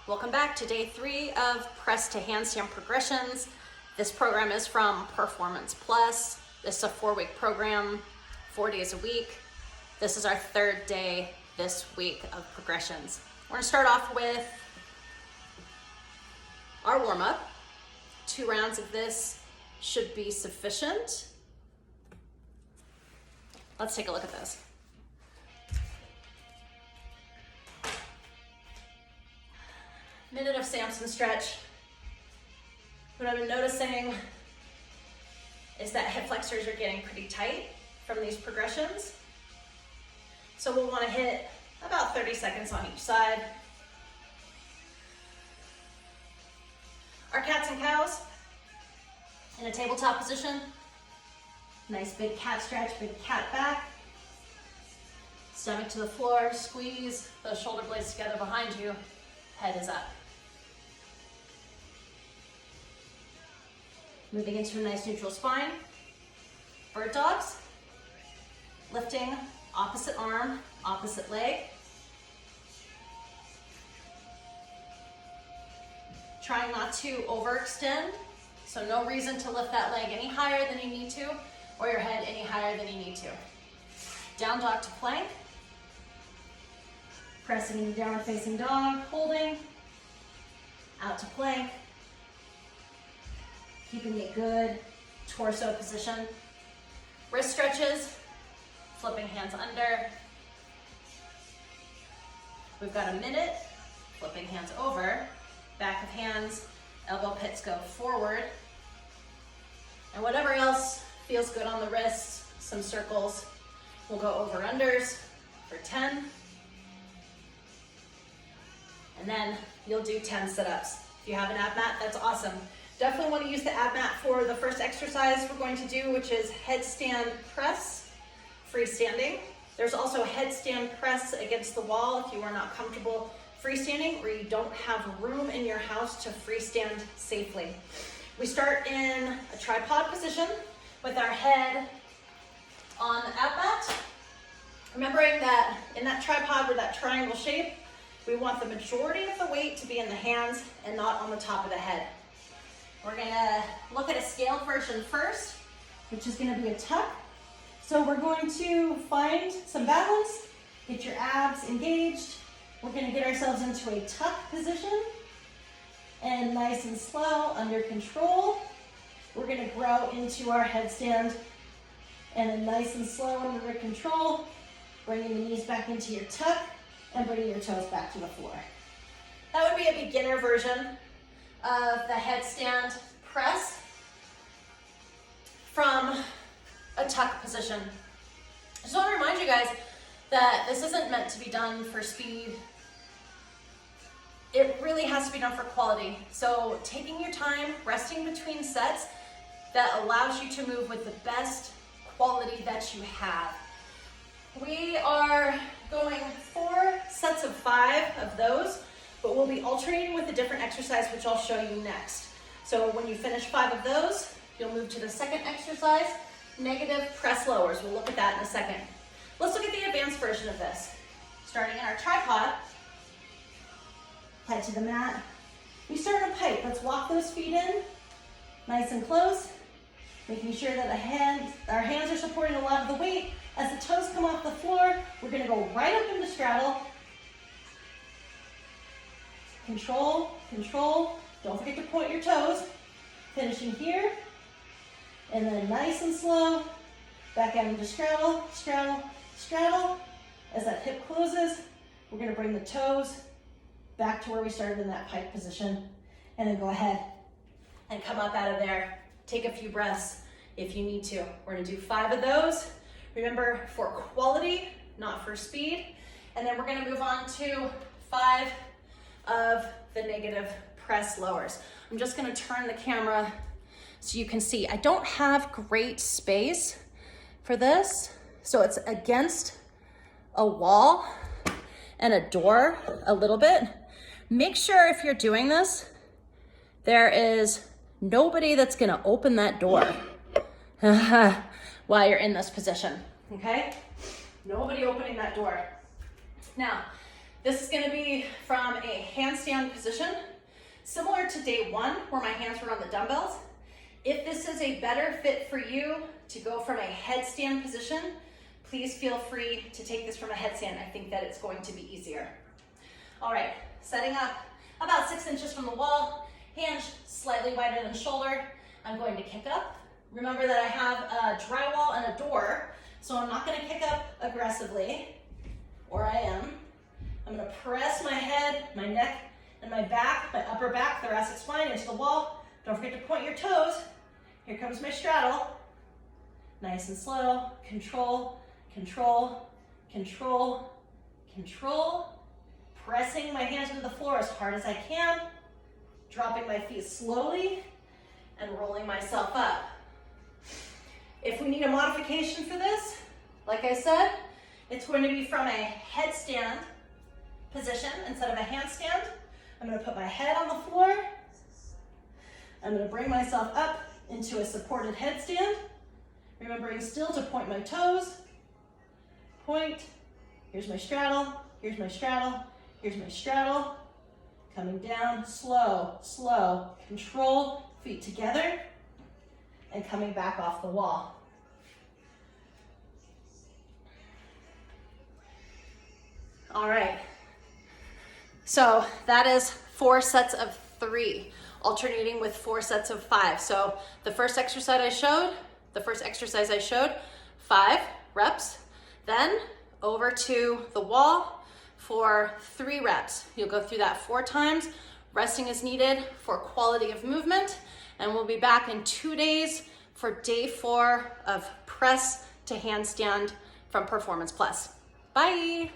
Welcome back to day 3 of press to handstand progressions. This program is from Performance Plus. This is a 4-week program, 4 days a week. This is our 3rd day this week of progressions. We're gonna start off with our warm-up. 2 rounds of this should be sufficient. Let's take a look at this. Minute of Samson stretch. What I've been noticing is that hip flexors are getting pretty tight from these progressions. So we'll want to hit about 30 seconds on each side. Our cats and cows in a tabletop position. Nice big cat stretch, big cat back. Stomach to the floor, squeeze those shoulder blades together behind you. Head is up. Moving into a nice neutral spine. Bird dogs. Lifting opposite arm, opposite leg. Trying not to overextend, so no reason to lift that leg any higher than you need to, or your head any higher than you need to. Down dog to plank. Pressing into downward facing dog, holding. Out to plank. Keeping a good torso position. Wrist stretches, flipping hands under. We've got a minute, flipping hands over. Back of hands, elbow pits go forward. And whatever else feels good on the wrists, some circles. We'll go over unders for 10. And then you'll do 10 sit-ups. If you have an ab mat, that's awesome. Definitely want to use the ab mat for the first exercise we're going to do, which is headstand press, freestanding. There's also headstand press against the wall if you are not comfortable freestanding or you don't have room in your house to freestand safely. We start in a tripod position with our head on the ab mat. Remembering that in that tripod with that triangle shape, we want the majority of the weight to be in the hands and not on the top of the head. We're gonna look at a scaled version first, which is gonna be a tuck. So we're going to find some balance, get your abs engaged. We're gonna get ourselves into a tuck position, and nice and slow, under control. We're gonna grow into our headstand, and then nice and slow, under control, bringing the knees back into your tuck, and bringing your toes back to the floor. That would be a beginner version of the headstand press from a tuck position. I just want to remind you guys that this isn't meant to be done for speed. It really has to be done for quality. So taking your time, resting between sets, that allows you to move with the best quality that you have. We are going 4 sets of 5 of those, but we'll be alternating with a different exercise, which I'll show you next. So when you finish 5 of those, you'll move to the second exercise, negative press lowers. We'll look at that in a second. Let's look at the advanced version of this. Starting in our tripod, head to the mat. We start in a pike. Let's walk those feet in, nice and close, making sure that our hands are supporting a lot of the weight. As the toes come off the floor, we're gonna go right up into straddle. Control, control. Don't forget to point your toes. Finishing here. And then nice and slow, back out into straddle, straddle, straddle. As that hip closes, we're gonna bring the toes back to where we started in that pike position. And then go ahead and come up out of there. Take a few breaths if you need to. We're gonna do 5 of those. Remember, for quality, not for speed. And then we're gonna move on to 5 of the negative press lowers. I'm just gonna turn the camera so you can see. I don't have great space for this, so it's against a wall and a door a little bit. Make sure if you're doing this, there is nobody that's gonna open that door while you're in this position, okay? Nobody opening that door. Now, This is gonna be from a handstand position, similar to day one where my hands were on the dumbbells. If this is a better fit for you to go from a headstand position, please feel free to take this from a headstand. I think that it's going to be easier. All right, setting up about 6 inches from the wall, hands slightly wider than shoulder. I'm going to kick up. Remember that I have a drywall and a door, so I'm not gonna kick up aggressively, or I am. I'm gonna press my head, my neck, and my back, my upper back, thoracic spine into the wall. Don't forget to point your toes. Here comes my straddle. Nice and slow. Control, control, control, control. Pressing my hands into the floor as hard as I can. Dropping my feet slowly and rolling myself up. If we need a modification for this, like I said, it's going to be from a headstand position instead of a handstand. I'm going to put my head on the floor. I'm going to bring myself up into a supported headstand, remembering still to point my toes. Point. Here's my straddle. Here's my straddle. Here's my straddle. Coming down, slow, slow. Control, feet together, and coming back off the wall. All right. So that is 4 sets of 3, alternating with 4 sets of 5. So the first exercise I showed, 5 reps, then over to the wall for 3 reps. You'll go through that 4 times. Resting is needed for quality of movement, and we'll be back in 2 days for day 4 of press to handstand from Performance Plus. Bye.